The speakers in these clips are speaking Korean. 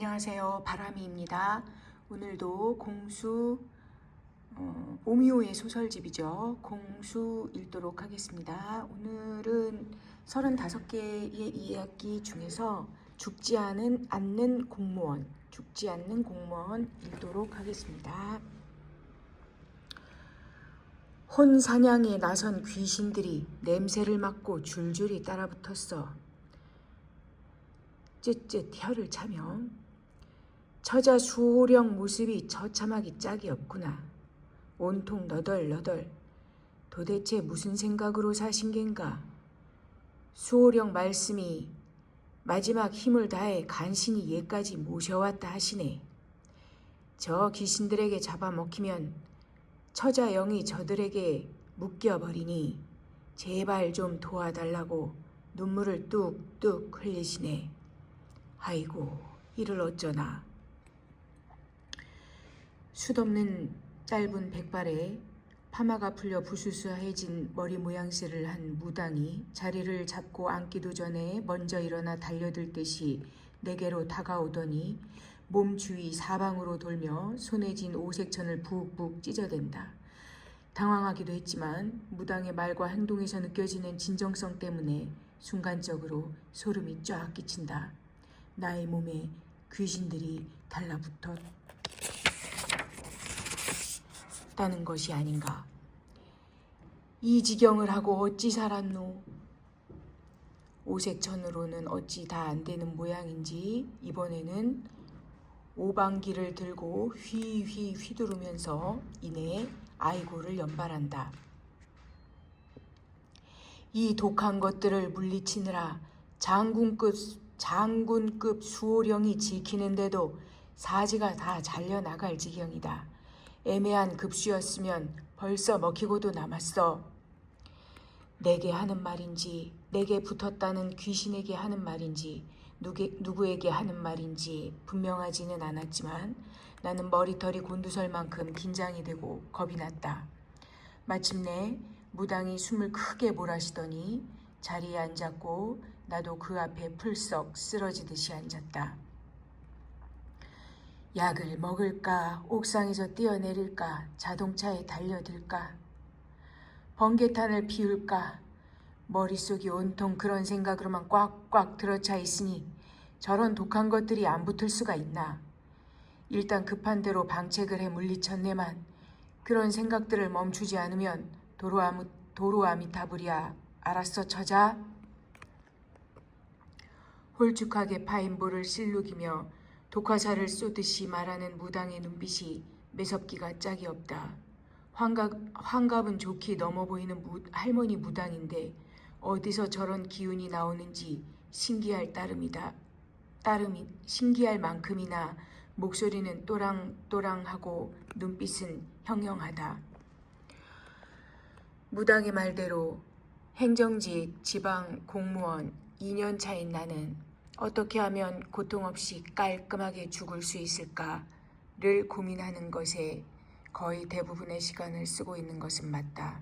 안녕하세요. 바람이입니다. 오늘도 공수 오미오의 소설집이죠. 공수 읽도록 하겠습니다. 오늘은 35개의 이야기 중에서 죽지 않는 공무원 읽도록 하겠습니다. 혼 사냥에 나선 귀신들이 냄새를 맡고 줄줄이 따라붙었어. 쯧쯧 혀를 차며 처자 수호령 모습이 처참하기 짝이 없구나. 온통 너덜너덜. 도대체 무슨 생각으로 사신 겐가. 수호령 말씀이 마지막 힘을 다해 간신히 얘까지 모셔왔다 하시네. 저 귀신들에게 잡아먹히면 처자 영이 저들에게 묶여버리니 제발 좀 도와달라고 눈물을 뚝뚝 흘리시네. 아이고, 이를 어쩌나. 숱없는 짧은 백발에 파마가 풀려 부수수해진 머리 모양새를 한 무당이 자리를 잡고 앉기도 전에 먼저 일어나 달려들 듯이 내게로 다가오더니 몸 주위 사방으로 돌며 손에 쥔 오색천을 푹푹 찢어댄다. 당황하기도 했지만 무당의 말과 행동에서 느껴지는 진정성 때문에 순간적으로 소름이 쫙 끼친다. 나의 몸에 귀신들이 달라붙었다는 것이 아닌가. 이 지경을 하고 어찌 살았노. 오색천으로는 어찌 다 안 되는 모양인지 이번에는 오방기를 들고 휘휘 휘두르면서 이내 아이고를 연발한다. 이 독한 것들을 물리치느라 장군급 수호령이 지키는데도 사지가 다 잘려나갈 지경이다. 애매한 급수였으면 벌써 먹히고도 남았어. 내게 하는 말인지, 내게 붙었다는 귀신에게 하는 말인지, 누구에게 하는 말인지 분명하지는 않았지만 나는 머리털이 곤두설만큼 긴장이 되고 겁이 났다. 마침내 무당이 숨을 크게 몰아쉬더니 자리에 앉았고 나도 그 앞에 풀썩 쓰러지듯이 앉았다. 약을 먹을까, 옥상에서 뛰어내릴까, 자동차에 달려들까, 번개탄을 피울까. 머릿속이 온통 그런 생각으로만 꽉꽉 들어차 있으니 저런 독한 것들이 안 붙을 수가 있나. 일단 급한 대로 방책을 해 물리쳤네만 그런 생각들을 멈추지 않으면 도로아미타불이야. 알았어, 처자? 홀쭉하게 파인 볼을 실룩이며 독화살을 쏘듯이 말하는 무당의 눈빛이 매섭기가 짝이 없다. 환갑은 좋게 넘어 보이는 할머니 무당인데 어디서 저런 기운이 나오는지 신기할 만큼이나 목소리는 또랑또랑하고 눈빛은 형형하다. 무당의 말대로 행정직, 지방 공무원 2년 차인 나는 어떻게 하면 고통 없이 깔끔하게 죽을 수 있을까를 고민하는 것에 거의 대부분의 시간을 쓰고 있는 것은 맞다.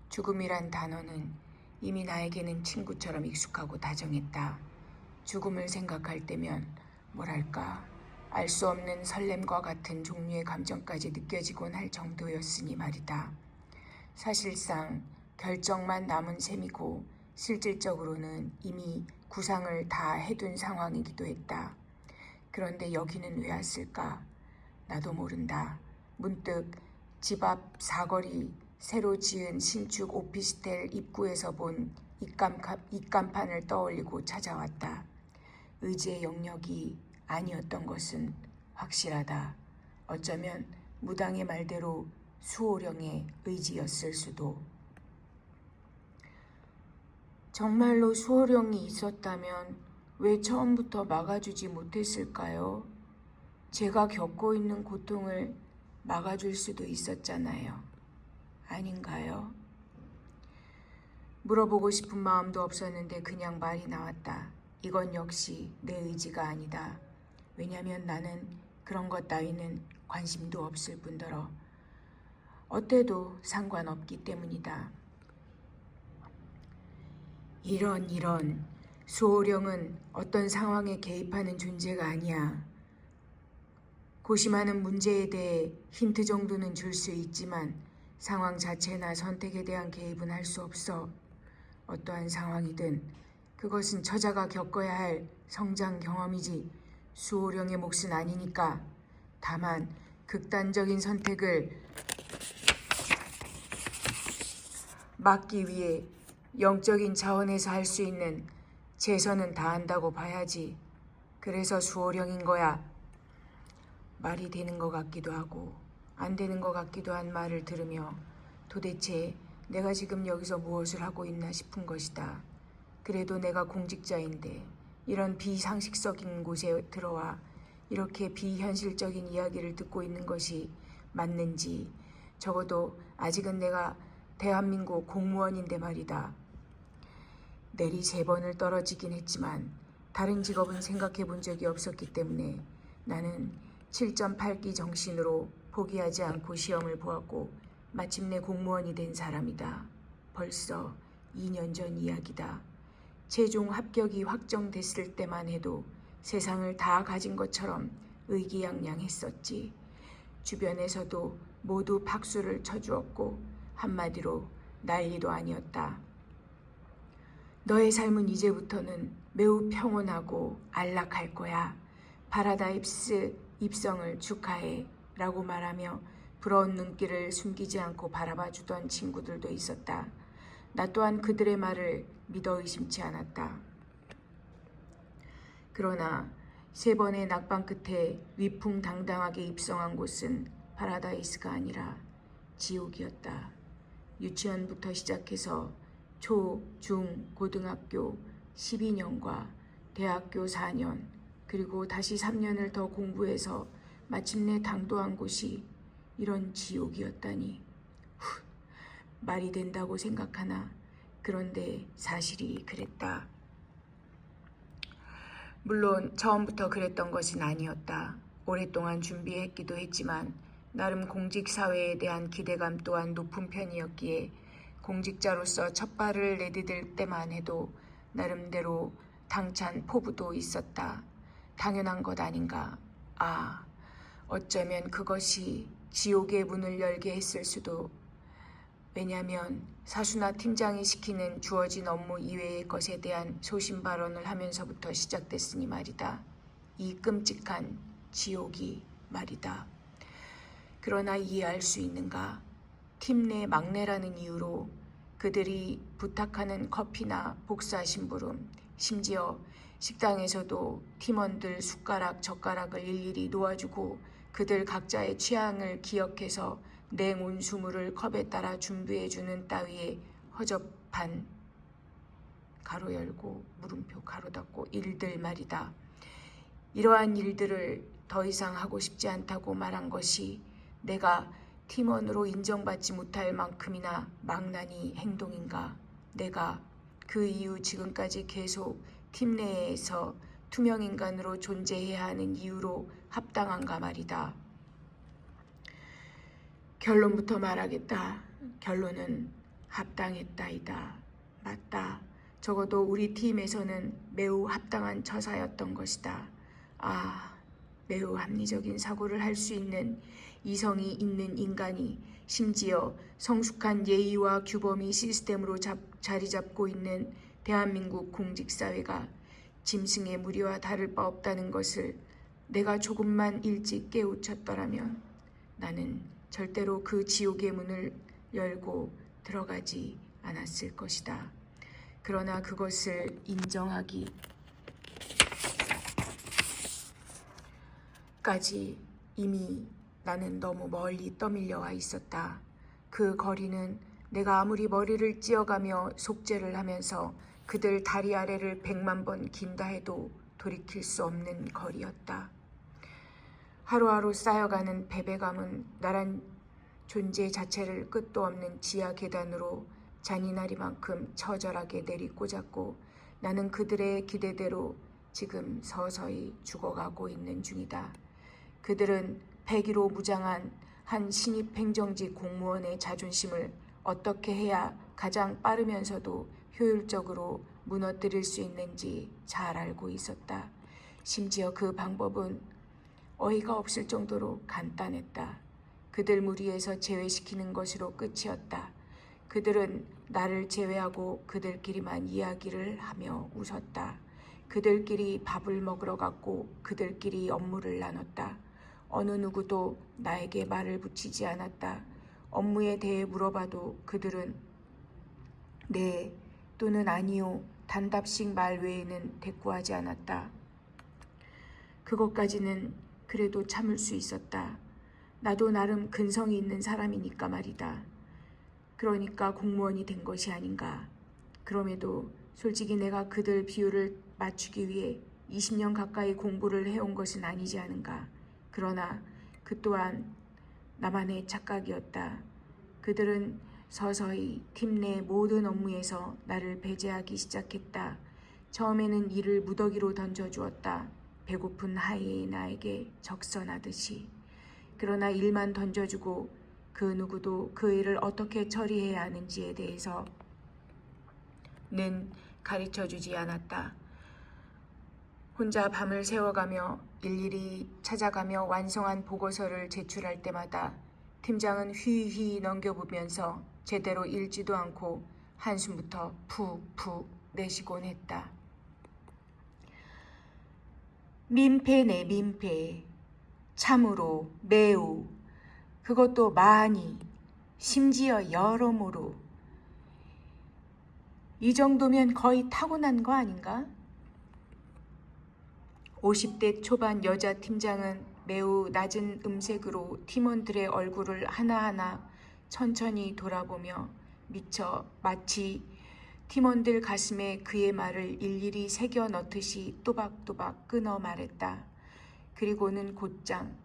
죽음이란 단어는 이미 나에게는 친구처럼 익숙하고 다정했다. 죽음을 생각할 때면 뭐랄까 알 수 없는 설렘과 같은 종류의 감정까지 느껴지곤 할 정도였으니 말이다. 사실상 결정만 남은 셈이고 실질적으로는 이미 구상을 다 해둔 상황이기도 했다. 그런데 여기는 왜 왔을까? 나도 모른다. 문득 집 앞 사거리 새로 지은 신축 오피스텔 입구에서 본 입간판을 떠올리고 찾아왔다. 의지의 영역이 아니었던 것은 확실하다. 어쩌면 무당의 말대로 수호령의 의지였을 수도. 정말로 수호령이 있었다면 왜 처음부터 막아주지 못했을까요? 제가 겪고 있는 고통을 막아줄 수도 있었잖아요. 아닌가요? 물어보고 싶은 마음도 없었는데 그냥 말이 나왔다. 이건 역시 내 의지가 아니다. 왜냐면 나는 그런 것 따위는 관심도 없을 뿐더러 어때도 상관없기 때문이다. 이런 수호령은 어떤 상황에 개입하는 존재가 아니야. 고심하는 문제에 대해 힌트 정도는 줄 수 있지만 상황 자체나 선택에 대한 개입은 할 수 없어. 어떠한 상황이든 그것은 처자가 겪어야 할 성장 경험이지 수호령의 몫은 아니니까. 다만 극단적인 선택을 막기 위해 영적인 차원에서 할 수 있는 최선은 다한다고 봐야지. 그래서 수호령인 거야. 말이 되는 것 같기도 하고 안 되는 것 같기도 한 말을 들으며 도대체 내가 지금 여기서 무엇을 하고 있나 싶은 것이다. 그래도 내가 공직자인데 이런 비상식적인 곳에 들어와 이렇게 비현실적인 이야기를 듣고 있는 것이 맞는지, 적어도 아직은 내가 대한민국 공무원인데 말이다. 내리 3번을 떨어지긴 했지만 다른 직업은 생각해 본 적이 없었기 때문에 나는 7.8기 정신으로 포기하지 않고 시험을 보았고 마침내 공무원이 된 사람이다. 벌써 2년 전 이야기다. 최종 합격이 확정됐을 때만 해도 세상을 다 가진 것처럼 의기양양했었지. 주변에서도 모두 박수를 쳐주었고 한마디로 난리도 아니었다. 너의 삶은 이제부터는 매우 평온하고 안락할 거야. 파라다이스 입성을 축하해 라고 말하며 부러운 눈길을 숨기지 않고 바라봐주던 친구들도 있었다. 나 또한 그들의 말을 믿어 의심치 않았다. 그러나 3번의 낙방 끝에 위풍당당하게 입성한 곳은 파라다이스가 아니라 지옥이었다. 유치원부터 시작해서 초, 중, 고등학교 12년과 대학교 4년, 그리고 다시 3년을 더 공부해서 마침내 당도한 곳이 이런 지옥이었다니. 말이 된다고 생각하나 그런데 사실이 그랬다. 물론 처음부터 그랬던 것은 아니었다. 오랫동안 준비했기도 했지만 나름 공직사회에 대한 기대감 또한 높은 편이었기에 공직자로서 첫 발을 내디딜 때만 해도 나름대로 당찬 포부도 있었다. 당연한 것 아닌가. 어쩌면 그것이 지옥의 문을 열게 했을 수도. 왜냐면 사수나 팀장이 시키는 주어진 업무 이외의 것에 대한 소신 발언을 하면서부터 시작됐으니 말이다. 이 끔찍한 지옥이 말이다. 그러나 이해할 수 있는가? 팀 내 막내라는 이유로 그들이 부탁하는 커피나 복사 심부름, 심지어 식당에서도 팀원들 숟가락, 젓가락을 일일이 놓아주고 그들 각자의 취향을 기억해서 냉온수물을 컵에 따라 준비해주는 따위의 허접한 가로 열고 물음표 가로 닫고 일들 말이다. 이러한 일들을 더 이상 하고 싶지 않다고 말한 것이 내가 팀원으로 인정받지 못할 만큼이나 망나니 행동인가. 내가 그 이후 지금까지 계속 팀 내에서 투명인간으로 존재해야 하는 이유로 합당한가 말이다. 결론부터 말하겠다. 결론은 합당했다이다. 맞다. 적어도 우리 팀에서는 매우 합당한 처사였던 것이다. 매우 합리적인 사고를 할 수 있는 이성이 있는 인간이, 심지어 성숙한 예의와 규범이 시스템으로 자리 잡고 있는 대한민국 공직사회가 짐승의 무리와 다를 바 없다는 것을 내가 조금만 일찍 깨우쳤더라면 나는 절대로 그 지옥의 문을 열고 들어가지 않았을 것이다. 그러나 그것을 인정하기까지 이미 나는 너무 멀리 떠밀려 와 있었다. 그 거리는 내가 아무리 머리를 찧어가며 속죄를 하면서 그들 다리 아래를 100만 번 긴다 해도 돌이킬 수 없는 거리였다. 하루하루 쌓여가는 패배감은 나란 존재 자체를 끝도 없는 지하 계단으로 잔인하리만큼 처절하게 내리꽂았고 나는 그들의 기대대로 지금 서서히 죽어가고 있는 중이다. 그들은 패기로 무장한 한 신입 행정직 공무원의 자존심을 어떻게 해야 가장 빠르면서도 효율적으로 무너뜨릴 수 있는지 잘 알고 있었다. 심지어 그 방법은 어이가 없을 정도로 간단했다. 그들 무리에서 제외시키는 것으로 끝이었다. 그들은 나를 제외하고 그들끼리만 이야기를 하며 웃었다. 그들끼리 밥을 먹으러 갔고 그들끼리 업무를 나눴다. 어느 누구도 나에게 말을 붙이지 않았다. 업무에 대해 물어봐도 그들은 네 또는 아니요 단답식 말 외에는 대꾸하지 않았다. 그것까지는 그래도 참을 수 있었다. 나도 나름 근성이 있는 사람이니까 말이다. 그러니까 공무원이 된 것이 아닌가. 그럼에도 솔직히 내가 그들 비율을 맞추기 위해 20년 가까이 공부를 해온 것은 아니지 않은가. 그러나 그 또한 나만의 착각이었다. 그들은 서서히 팀 내 모든 업무에서 나를 배제하기 시작했다. 처음에는 일을 무더기로 던져주었다. 배고픈 하이에나에게 적선하듯이. 그러나 일만 던져주고 그 누구도 그 일을 어떻게 처리해야 하는지에 대해서는 가르쳐주지 않았다. 혼자 밤을 새워가며 일일이 찾아가며 완성한 보고서를 제출할 때마다 팀장은 휘휘 넘겨보면서 제대로 읽지도 않고 한숨부터 푹푹 내쉬곤 했다. 민폐네 민폐. 참으로 매우. 그것도 많이. 심지어 여러모로. 이 정도면 거의 타고난 거 아닌가? 50대 초반 여자 팀장은 매우 낮은 음색으로 팀원들의 얼굴을 하나하나 천천히 돌아보며 미처 마치 팀원들 가슴에 그의 말을 일일이 새겨 넣듯이 또박또박 끊어 말했다. 그리고는 곧장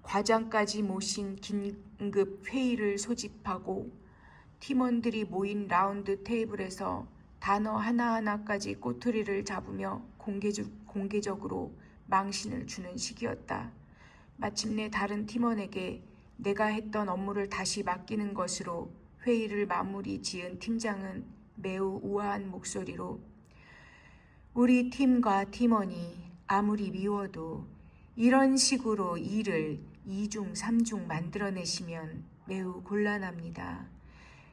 과장까지 모신 긴급 회의를 소집하고 팀원들이 모인 라운드 테이블에서 단어 하나하나까지 꼬투리를 잡으며 공개적으로 망신을 주는 시기였다. 마침내 다른 팀원에게 내가 했던 업무를 다시 맡기는 것으로 회의를 마무리 지은 팀장은 매우 우아한 목소리로 우리 팀과 팀원이 아무리 미워도 이런 식으로 일을 2중, 3중 만들어내시면 매우 곤란합니다.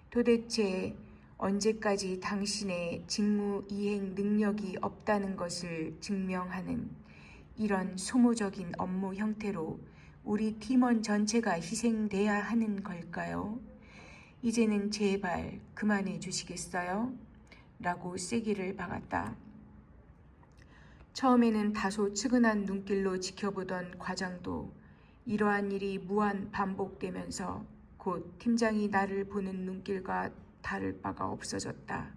도대체 언제까지 당신의 직무 이행 능력이 없다는 것을 증명하는 이런 소모적인 업무 형태로 우리 팀원 전체가 희생돼야 하는 걸까요? 이제는 제발 그만해 주시겠어요? 라고 쐐기를 박았다. 처음에는 다소 측은한 눈길로 지켜보던 과장도 이러한 일이 무한 반복되면서 곧 팀장이 나를 보는 눈길과 다를 바가 없어졌다.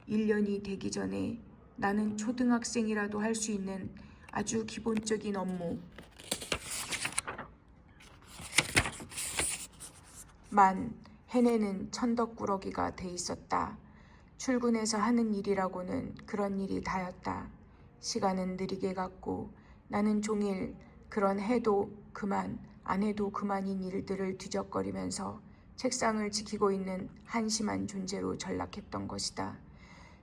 1년이 되기 전에 나는 초등학생이라도 할 수 있는 아주 기본적인 업무 만 해내는 천덕꾸러기가 돼 있었다. 출근해서 하는 일이라고는 그런 일이 다였다. 시간은 느리게 갔고 나는 종일 그런 해도 그만 안 해도 그만인 일들을 뒤적거리면서 책상을 지키고 있는 한심한 존재로 전락했던 것이다.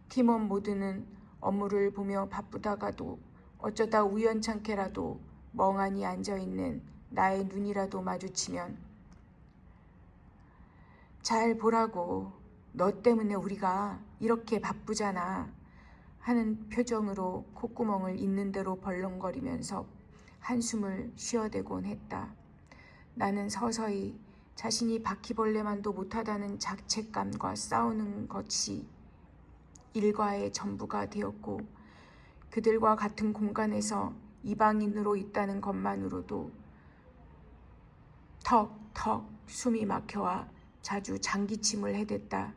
팀원 모두는 업무를 보며 바쁘다가도 어쩌다 우연찮게라도 멍하니 앉아있는 나의 눈이라도 마주치면 잘 보라고 너 때문에 우리가 이렇게 바쁘잖아 하는 표정으로 콧구멍을 있는 대로 벌렁거리면서 한숨을 쉬어대곤 했다. 나는 서서히 자신이 바퀴벌레만도 못하다는 자책감과 싸우는 것이 일과의 전부가 되었고 그들과 같은 공간에서 이방인으로 있다는 것만으로도 턱턱 숨이 막혀와 자주 장기침을 해댔다.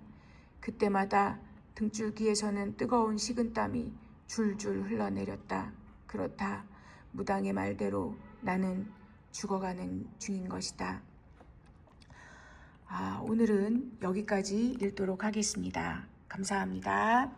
그때마다 등줄기에서는 뜨거운 식은땀이 줄줄 흘러내렸다. 그렇다. 무당의 말대로 나는 죽어가는 중인 것이다. 오늘은 여기까지 읽도록 하겠습니다. 감사합니다.